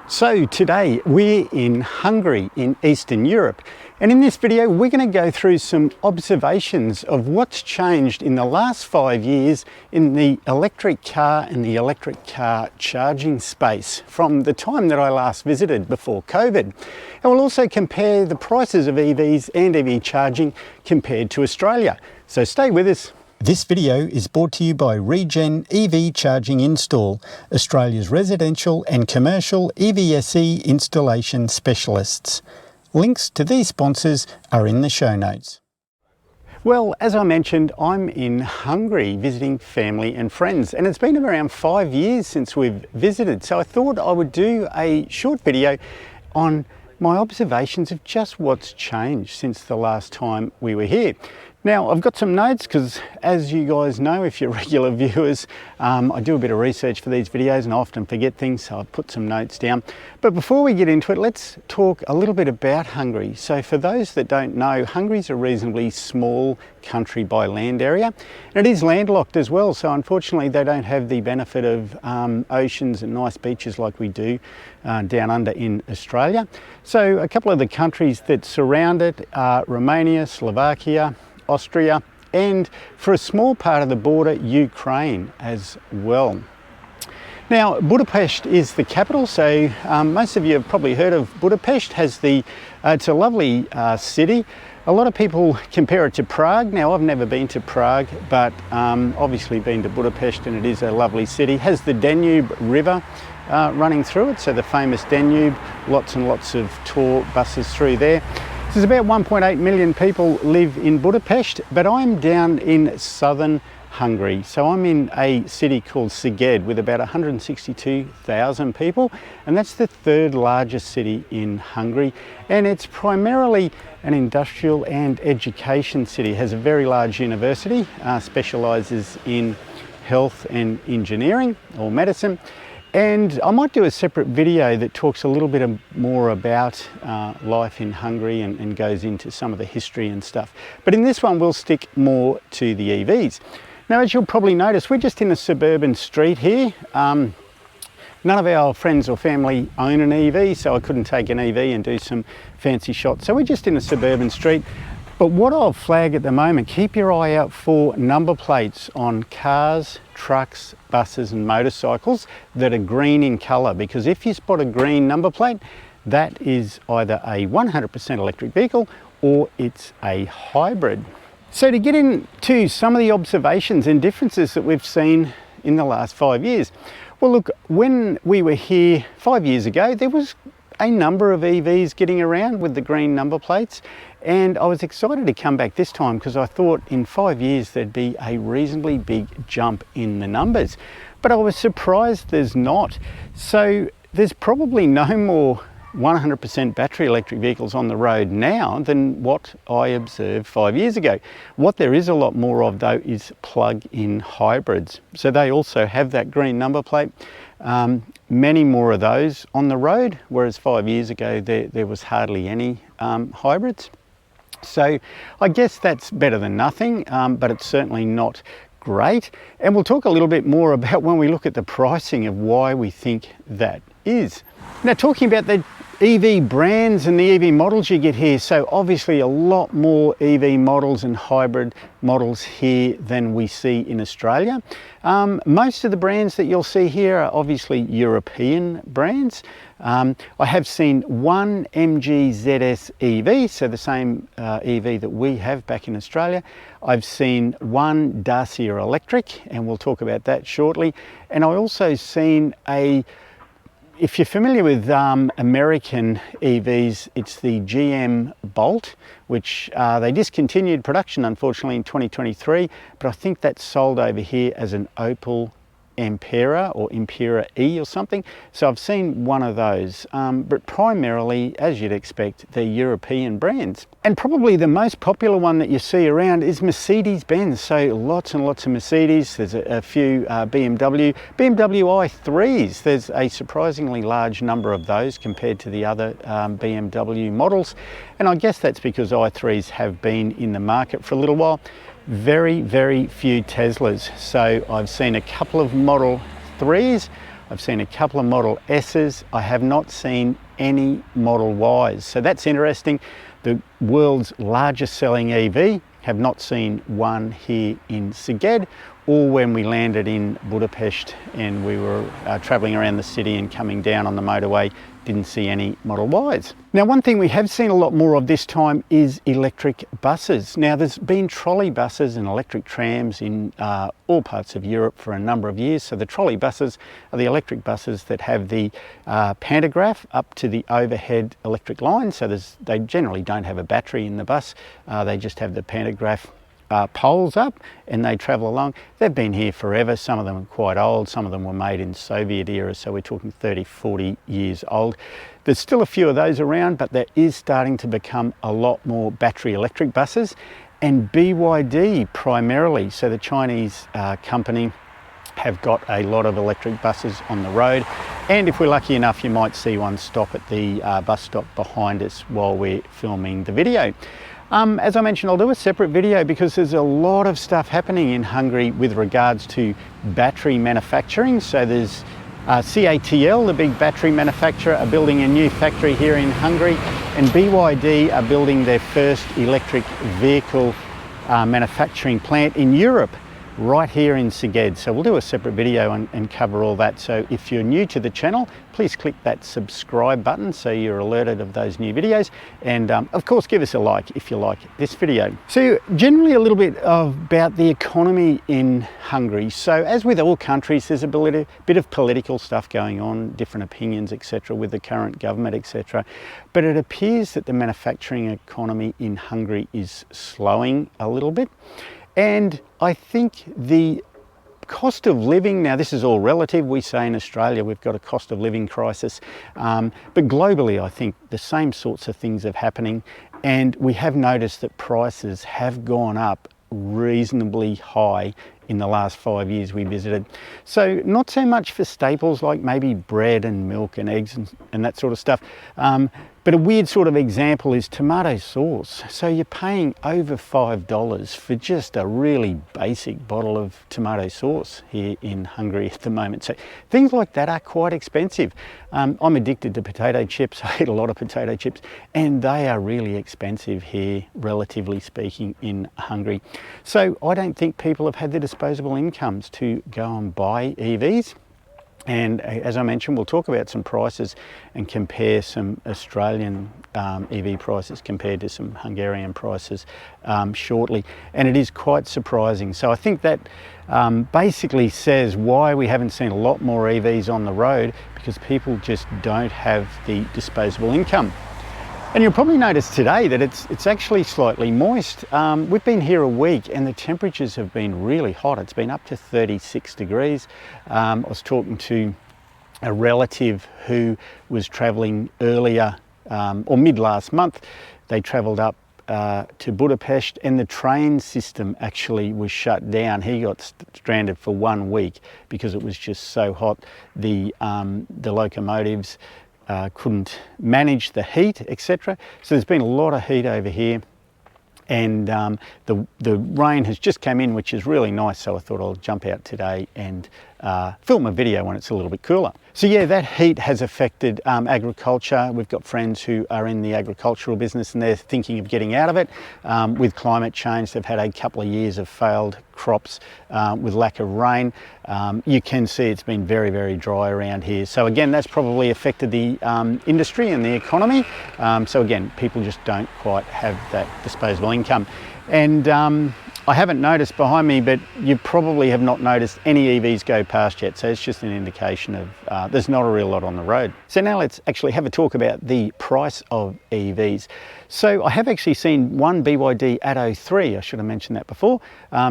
So today we're in Hungary in Eastern Europe, and in this video we're going to go through some observations of what's changed in the last 5 years in the electric car and the electric car charging space from the time that I last visited before COVID. And we'll also compare the prices of EVs and EV charging compared to Australia. So stay with us. This video is brought to you by Regen EV Charging Install, Australia's residential and commercial EVSE installation specialists. Links to these sponsors are in the show notes. Well, as I mentioned, I'm in Hungary visiting family and friends, and it's been around 5 years since we've visited, so I thought I would do a short video on my observations of just what's changed since the last time we were here. Now, I've got some notes because, as you guys know, if you're regular viewers, I do a bit of research for these videos and I often forget things, so I've put some notes down. But before we get into it, let's talk a little bit about Hungary. So for those that don't know, Hungary's a reasonably small country by land area, and it is landlocked as well, so unfortunately they don't have the benefit of oceans and nice beaches like we do down under in Australia. So a couple of the countries that surround it are Romania, Slovakia, Austria, and for a small part of the border, Ukraine as well. Now, Budapest is the capital, so most of you have probably heard of Budapest. It's a lovely city. A lot of people compare it to Prague. Now, I've never been to Prague, but obviously been to Budapest, and it is a lovely city. It has the Danube River running through it, so the famous Danube, lots and lots of tour buses through there. There's about 1.8 million people live in Budapest, but I'm down in southern Hungary. So I'm in a city called Szeged with about 162,000 people, and that's the third largest city in Hungary. And it's primarily an industrial and education city. It has a very large university, specialises in health and engineering or medicine. And I might do a separate video that talks a little bit more about life in Hungary and goes into some of the history and stuff. But in this one, we'll stick more to the EVs. Now, as you'll probably notice, we're just in a suburban street here. None of our friends or family own an EV, so I couldn't take an EV and do some fancy shots. So we're just in a suburban street. But what I'll flag at the moment, keep your eye out for number plates on cars, trucks, buses and motorcycles that are green in colour, because if you spot a green number plate, that is either a 100% electric vehicle or it's a hybrid. So to get into some of the observations and differences that we've seen in the last 5 years. Well, look, when we were here 5 years ago, there was a number of EVs getting around with the green number plates, and I was excited to come back this time because I thought in 5 years there'd be a reasonably big jump in the numbers, but I was surprised there's not. So there's probably no more 100% battery electric vehicles on the road now than what I observed 5 years ago. What there is a lot more of though is plug-in hybrids. So they also have that green number plate. Many more of those on the road, whereas 5 years ago there was hardly any hybrids. So I guess that's better than nothing, but it's certainly not great. And we'll talk a little bit more about when we look at the pricing of why we think that is. Now, talking about the EV brands and the EV models you get here, so obviously a lot more EV models and hybrid models here than we see in Australia. Most of the brands that you'll see here are obviously European brands. I have seen one MG ZS EV, so the same EV that we have back in Australia. I've seen one Dacia electric, and we'll talk about that shortly. And I also seen if you're familiar with American EVs, it's the GM Bolt, which they discontinued production unfortunately in 2023, but I think that's sold over here as an Opel Ampera or Impera E or something. So I've seen one of those, but primarily, as you'd expect, they're European brands. And probably the most popular one that you see around is Mercedes-Benz. So lots and lots of Mercedes. There's a few BMW i3s. There's a surprisingly large number of those compared to the other BMW models. And I guess that's because i3s have been in the market for a little while. Very, very few Teslas. So I've seen a couple of Model 3s. I've seen a couple of Model S's. I have not seen any Model Ys. So that's interesting. The world's largest selling EV, have not seen one here in Szeged, or when we landed in Budapest and we were travelling around the city and coming down on the motorway, didn't see any Model Ys. Now, one thing we have seen a lot more of this time is electric buses. Now, there's been trolley buses and electric trams in all parts of Europe for a number of years. So the trolley buses are the electric buses that have the pantograph up to the overhead electric line. So they generally don't have a battery in the bus. They just have the pantograph poles up and they travel along. They've been here forever. Some of them are quite old. Some of them were made in Soviet era, so we're talking 30, 40 years old. There's still a few of those around, but there is starting to become a lot more battery electric buses, and BYD primarily, so the Chinese company, have got a lot of electric buses on the road, and if we're lucky enough you might see one stop at the bus stop behind us while we're filming the video. As I mentioned, I'll do a separate video because there's a lot of stuff happening in Hungary with regards to battery manufacturing. So there's CATL, the big battery manufacturer, are building a new factory here in Hungary, and BYD are building their first electric vehicle manufacturing plant in Europe, right here in Szeged. So we'll do a separate video and cover all that. So if you're new to the channel, please click that subscribe button so you're alerted of those new videos, and of course give us a like if you like this video. So generally a little bit about the economy in Hungary. So as with all countries, there's a bit of political stuff going on, different opinions, etc., with the current government, etc. But it appears that the manufacturing economy in Hungary is slowing a little bit. And I think the cost of living, now this is all relative, we say in Australia we've got a cost of living crisis, but globally I think the same sorts of things are happening, and we have noticed that prices have gone up reasonably high in the last 5 years we visited. So not so much for staples like maybe bread and milk and eggs and that sort of stuff, but a weird sort of example is tomato sauce. So you're paying over $5 for just a really basic bottle of tomato sauce here in Hungary at the moment. So things like that are quite expensive. I'm addicted to potato chips. I eat a lot of potato chips, and they are really expensive here, relatively speaking, in Hungary. So I don't think people have had the disposable incomes to go and buy EVs. And as I mentioned, we'll talk about some prices and compare some Australian EV prices compared to some Hungarian prices shortly. And it is quite surprising. So I think that basically says why we haven't seen a lot more EVs on the road, because people just don't have the disposable income. And you'll probably notice today that it's actually slightly moist. We've been here a week and the temperatures have been really hot. It's been up to 36 degrees. I was talking to a relative who was travelling earlier, or mid last month. They travelled up to Budapest, and the train system actually was shut down. He got stranded for 1 week because it was just so hot. The locomotives couldn't manage the heat, etc. So there's been a lot of heat over here, and the rain has just come in, which is really nice. So I thought I'll jump out today and film a video when it's a little bit cooler. So yeah, that heat has affected agriculture. We've got friends who are in the agricultural business and they're thinking of getting out of it. With climate change, they've had a couple of years of failed crops with lack of rain. You can see it's been very, very dry around here. So again, that's probably affected the industry and the economy. So again, people just don't quite have that disposable income. And I haven't noticed behind me, but you probably have not noticed any EVs go past yet. So it's just an indication of there's not a real lot on the road. So now let's actually have a talk about the price of EVs. So I have actually seen one BYD Atto 3, I should have mentioned that before.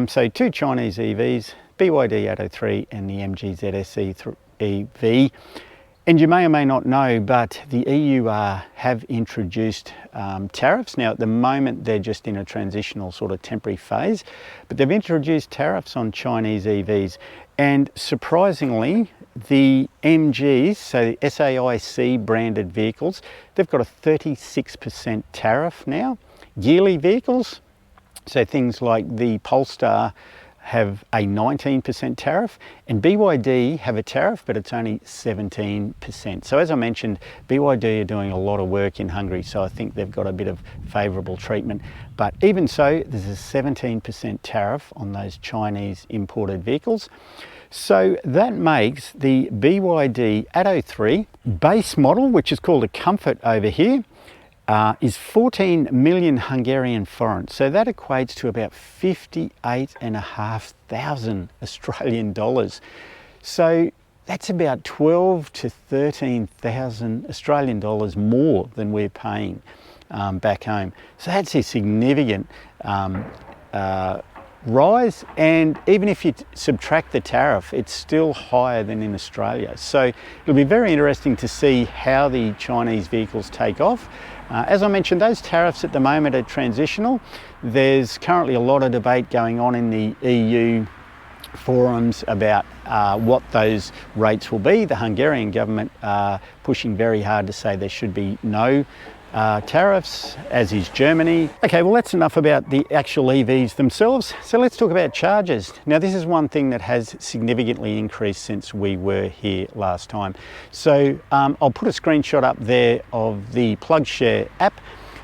So two Chinese EVs, BYD Atto 3 and the MG ZS EV. And you may or may not know, but the EU have introduced tariffs. Now, at the moment, they're just in a transitional sort of temporary phase, but they've introduced tariffs on Chinese EVs. And surprisingly, the MGs, so the SAIC branded vehicles, they've got a 36% tariff now. Yearly vehicles, so things like the Polestar have a 19% tariff, and BYD have a tariff, but it's only 17%. So as I mentioned, BYD are doing a lot of work in Hungary, so I think they've got a bit of favourable treatment. But even so, there's a 17% tariff on those Chinese imported vehicles. So that makes the BYD Atto 3 base model, which is called a Comfort over here, is 14 million Hungarian forints. So that equates to about 58,500 Australian dollars. So that's about 12 to 13,000 Australian dollars more than we're paying back home. So that's a significant rise, and even if you subtract the tariff, it's still higher than in Australia. So it'll be very interesting to see how the Chinese vehicles take off. As I mentioned, those tariffs at the moment are transitional. There's currently a lot of debate going on in the EU forums about what those rates will be. The Hungarian government are pushing very hard to say there should be no tariffs, as is Germany. Okay, well that's enough about the actual EVs themselves. So let's talk about chargers. Now this is one thing that has significantly increased since we were here last time. So I'll put a screenshot up there of the PlugShare app.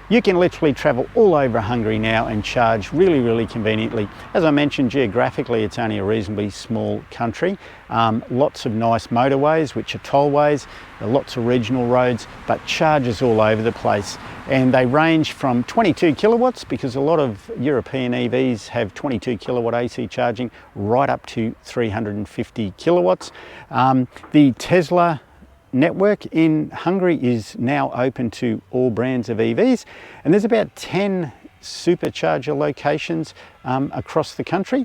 You can literally travel all over Hungary now and charge really conveniently. As I mentioned, geographically it's only a reasonably small country. Lots of nice motorways, which are tollways, lots of regional roads, but chargers all over the place. And they range from 22 kilowatts, because a lot of European EVs have 22 kilowatt AC charging, right up to 350 kilowatts. The Tesla network in Hungary is now open to all brands of EVs, and there's about 10 supercharger locations across the country.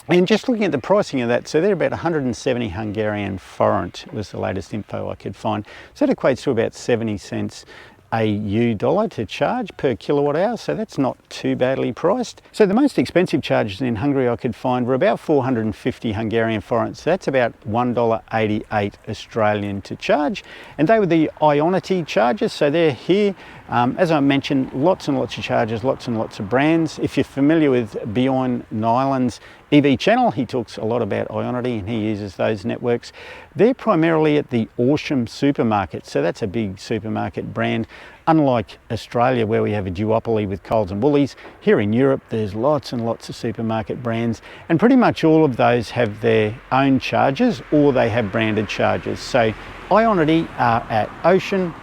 And just looking at the pricing of that, so they're about 170 Hungarian forint was the latest info I could find. So that equates to about 70 cents AU dollar to charge per kilowatt hour, so that's not too badly priced. So the most expensive chargers in Hungary I could find were about 450 Hungarian forints. So that's about $1.88 Australian to charge, and they were the Ionity chargers, so they're here. As I mentioned, lots and lots of chargers, lots and lots of brands. If you're familiar with Bjorn Nyland's EV channel, he talks a lot about Ionity and he uses those networks. They're primarily at the Auchan supermarket, so that's a big supermarket brand. Unlike Australia, where we have a duopoly with Coles and Woolies, here in Europe there's lots and lots of supermarket brands, and pretty much all of those have their own chargers or they have branded chargers. So Ionity are at Auchan.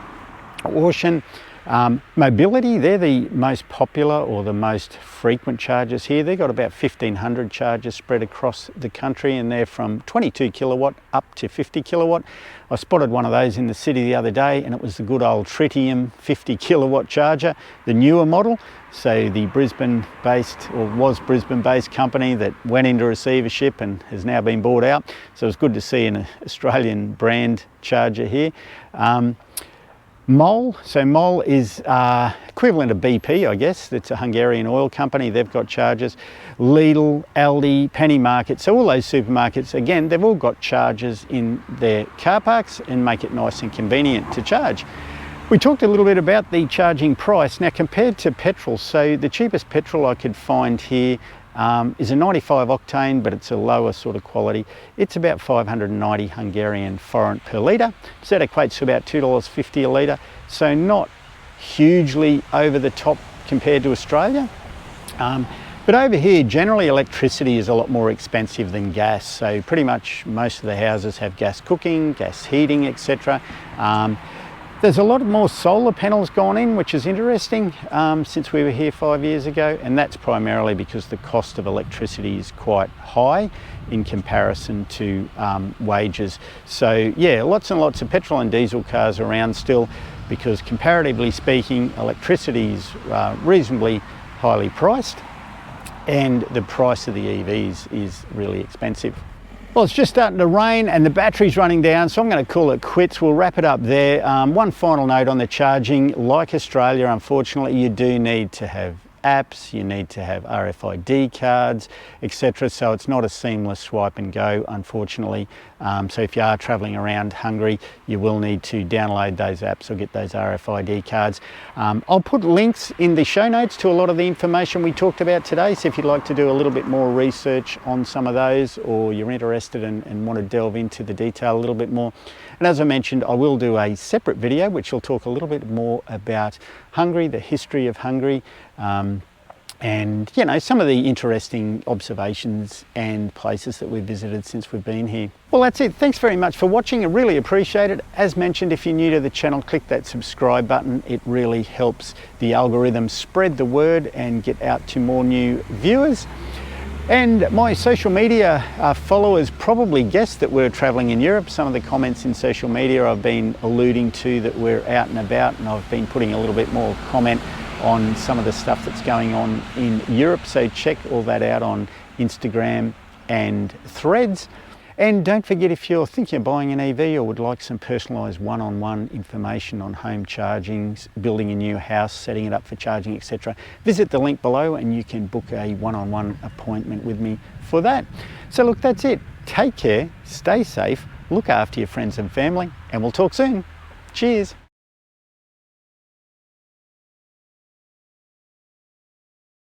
Mobility, they're the most popular or the most frequent chargers here. They've got about 1,500 chargers spread across the country, and they're from 22 kilowatt up to 50 kilowatt. I spotted one of those in the city the other day, and it was the good old Tritium 50 kilowatt charger, the newer model. So the Brisbane-based, or was Brisbane-based company that went into receivership and has now been bought out. So it's good to see an Australian brand charger here. MOL, so MOL is equivalent of BP, I guess. That's a Hungarian oil company. They've got chargers. Lidl, Aldi, Penny Market, so all those supermarkets, again, they've all got chargers in their car parks and make it nice and convenient to charge. We talked a little bit about the charging price. Now, compared to petrol, so the cheapest petrol I could find here is a 95 octane, but it's a lower sort of quality. It's about 590 Hungarian forint per litre. So that equates to about $2.50 a litre. So not hugely over the top compared to Australia. But over here, generally electricity is a lot more expensive than gas. So pretty much most of the houses have gas cooking, gas heating, etc. There's a lot more solar panels gone in, which is interesting since we were here 5 years ago, and that's primarily because the cost of electricity is quite high in comparison to wages. So yeah, lots and lots of petrol and diesel cars around still, because comparatively speaking, electricity is reasonably highly priced, and the price of the EVs is really expensive. Well, it's just starting to rain and the battery's running down, so I'm going to call it quits. We'll wrap it up there. One final note on the charging. Like Australia, unfortunately, you do need to have apps, you need to have RFID cards, etc. So it's not a seamless swipe and go, unfortunately. So if you are traveling around Hungary, you will need to download those apps or get those RFID cards. I'll put links in the show notes to a lot of the information we talked about today. So if you'd like to do a little bit more research on some of those, or you're interested and want to delve into the detail a little bit more. And as I mentioned, I will do a separate video which will talk a little bit more about Hungary, the history of Hungary, and you know, some of the interesting observations and places that we've visited since we've been here. Well, that's it. Thanks very much for watching. I really appreciate it. As mentioned, if you're new to the channel, click that subscribe button. It really helps the algorithm spread the word and get out to more new viewers. And my social media followers probably guessed that we're traveling in Europe. Some of the comments in social media I've been alluding to that we're out and about, and I've been putting a little bit more comment on some of the stuff that's going on in Europe. So check all that out on Instagram and Threads. And don't forget, if you're thinking of buying an EV or would like some personalised one-on-one information on home charging, building a new house, setting it up for charging, etc., visit the link below and you can book a one-on-one appointment with me for that. So look, that's it. Take care, stay safe, look after your friends and family, and we'll talk soon. Cheers.